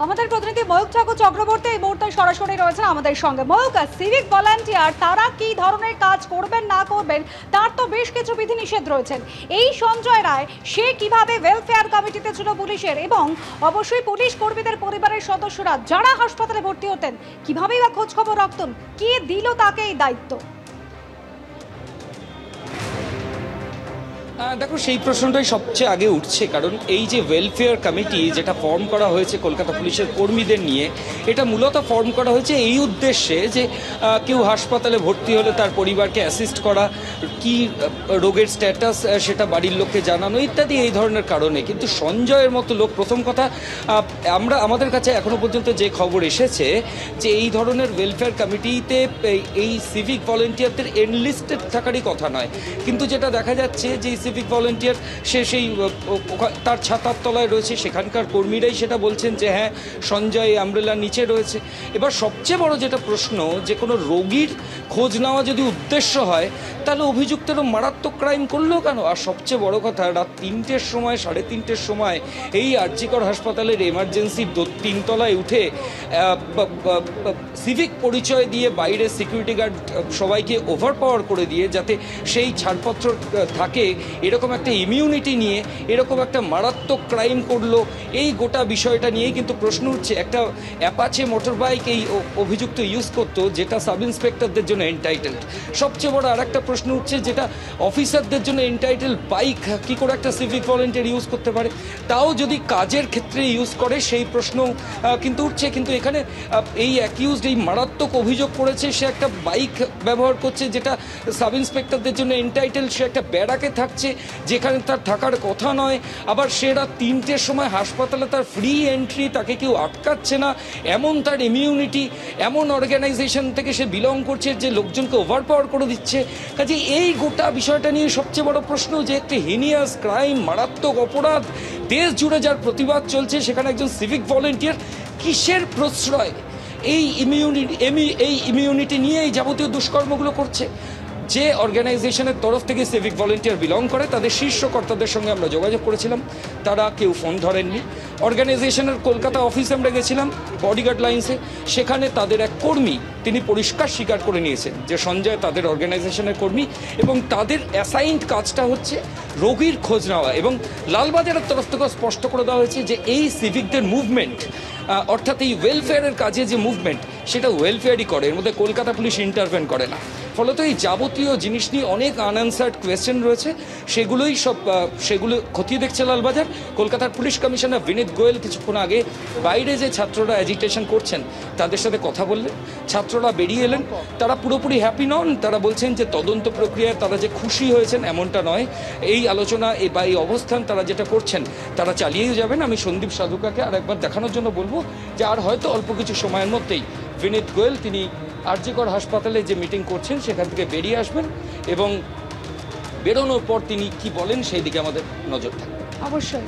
আমাদের প্রতিনিধি ময়ূক ঠাকুর চক্রবর্তী এই মুহূর্তে সরাসরি রয়েছেন আমাদের সঙ্গে। ময়ূক, সিভিক ভলান্টিয়ার তারা কি ধরনের কাজ করবেন না করবেন তার তো বেশ কিছু বিধিনিষেধ রয়েছেন। এই সঞ্জয় রায় সে কিভাবে ওয়েলফেয়ার কমিটিতে ছিল পুলিশের, এবং অবশ্যই পুলিশ কর্মীদের পরিবারের সদস্যরা যারা হাসপাতালে ভর্তি হতেন কিভাবেই বা খোঁজ খবর রাখতেন, কে দিল তাকে এই দায়িত্ব? দেখো, সেই প্রশ্নটাই সবচেয়ে আগে উঠছে, কারণ এই যে ওয়েলফেয়ার কমিটি যেটা ফর্ম করা হয়েছে কলকাতা পুলিশের কর্মীদের নিয়ে, এটা মূলত ফর্ম করা হয়েছে এই উদ্দেশ্যে যে কেউ হাসপাতালে ভর্তি হলে তার পরিবারকে অ্যাসিস্ট করা, কি রোগের স্ট্যাটাস সেটা বাড়ির লোককে জানানো ইত্যাদি এই ধরনের কারণে। কিন্তু সঞ্জয়ের মতো লোক, প্রথম কথা আমাদের কাছে এখনো পর্যন্ত যে খবর এসেছে যে এই ধরনের ওয়েলফেয়ার কমিটিতে এই সিভিক ভলেন্টিয়ারদের এনলিস্টেড থাকারই কথা নয়, কিন্তু যেটা দেখা যাচ্ছে যে সিভিক ভলেন্টিয়ার সে সেই তার ছাতার তলায় রয়েছে, সেখানকার কর্মীরাই সেটা বলছেন যে হ্যাঁ সঞ্জয় আমব্রেলার নিচে রয়েছে। এবার সবচেয়ে বড় যেটা প্রশ্ন, যে কোনো রোগীর খোঁজ নেওয়া যদি উদ্দেশ্য হয় তাহলে অভিযুক্তেরও মারাত্মক ক্রাইম করলো কেন? আর সবচেয়ে বড় কথা, রাত 3টের সময় 3:30-র সময় এই আরজিকর হাসপাতালের এমার্জেন্সির 3তলায় উঠে সিভিক পরিচয় দিয়ে বাইরে সিকিউরিটি গার্ড সবাইকে ওভারপাওয়ার করে দিয়ে যাতে সেই ছাড়পত্র থাকে, এরকম একটা ইমিউনিটি নিয়ে এরকম একটা মারাত্মক ক্রাইম করলো। এই গোটা বিষয়টা নিয়েই কিন্তু প্রশ্ন উঠছে। একটা অ্যাপাচে মোটর বাইক এই অভিযুক্ত ইউজ করতো, যেটা সাব ইন্সপেক্টরদের জন্য এনটাইটেলড। সবচেয়ে বড় আর একটা প্রশ্ন উঠছে, যেটা অফিসারদের জন্য এনটাইটেল বাইক কী করে একটা সিভিক ভলেন্টিয়ার ইউজ করতে পারে, তাও যদি কাজের ক্ষেত্রে ইউজ করে সেই প্রশ্ন কিন্তু উঠছে। কিন্তু এখানে এই অ্যাকিউজড, এই মারাত্মক অভিযোগ করেছে, সে একটা বাইক ব্যবহার করছে যেটা সাব ইন্সপেক্টরদের জন্য এনটাইটেল, সে একটা ব্যারাকে থাকছে যেখানে তার থাকার কথা নয়, আবার সে রাত 3টের সময় হাসপাতালে তার ফ্রি এন্ট্রি, তাকে কেউ আটকাচ্ছে না, এমন তার ইমিউনিটি, এমন অর্গানাইজেশন থেকে সে বিলং করছে যে লোকজনকে ওভারপাওয়ার করে দিচ্ছে। কাজে এই গোটা বিষয়টা নিয়ে সবচেয়ে বড় প্রশ্ন, যে একটা হিনিয়াস ক্রাইম, মারাত্মক অপরাধ, দেশ জুড়ে যার প্রতিবাদ চলছে, সেখানে একজন সিভিক ভলেন্টিয়ার কিসের প্রশ্রয় এই ইমিউনিটি নিয়ে এই যাবতীয় দুষ্কর্মগুলো করছে? যে অর্গানাইজেশনের তরফ থেকে সিভিক ভলেন্টিয়ার বিলং করে তাদের শীর্ষ কর্তাদের সঙ্গে আমরা যোগাযোগ করেছিলাম, তারা কেউ ফোন ধরেননি। অর্গানাইজেশনের কলকাতা অফিসে আমরা গেছিলাম বডিগার্ড লাইন্সে, সেখানে তাদের এক কর্মী তিনি পরিষ্কার স্বীকার করে নিয়েছেন যে সঞ্জয় তাদের অর্গানাইজেশনের কর্মী, এবং তাদের অ্যাসাইন্ড কাজটা হচ্ছে রোগীর খোঁজ নেওয়া। এবং লালবাজারের তরফ থেকে স্পষ্ট করে দেওয়া হয়েছে যে এই সিভিকদের মুভমেন্ট, অর্থাৎ এই ওয়েলফেয়ারের কাজে যে মুভমেন্ট, সেটা ওয়েলফেয়ারই করে, এর মধ্যে কলকাতা পুলিশ ইন্টারভেন করে না। ফলত এই যাবতীয় জিনিস নিয়ে অনেক আনআনসার্ড কোয়েশ্চেন রয়েছে, সেগুলো খতিয়ে দেখছে লালবাজার। কলকাতার পুলিশ কমিশনার বিনীত গোয়েল কিছুক্ষণ আগে বাইরে যে ছাত্ররা অ্যাজিটেশন করছেন তাদের সাথে কথা বললেন, ছাত্ররা বেরিয়ে এলেন, তারা পুরোপুরি হ্যাপি নন। তারা বলছেন যে তদন্ত প্রক্রিয়ায় তারা যে খুশি হয়েছেন এমনটা নয়, এই আলোচনা বা এই অবস্থান তারা যেটা করছেন তারা চালিয়েই যাবেন। আমি সন্দীপ সাধুকাকে আর একবার দেখানোর জন্য বলবো যে আর হয়তো অল্প কিছু সময়ের মধ্যেই বিনীত গোয়েল তিনি আরজিকর হাসপাতালে যে মিটিং করছেন সেখান থেকে বেরিয়ে আসবেন, এবং বেরোনোর পর তিনি কি বলেন সেই দিকে আমাদের নজর থাকবে। অবশ্যই।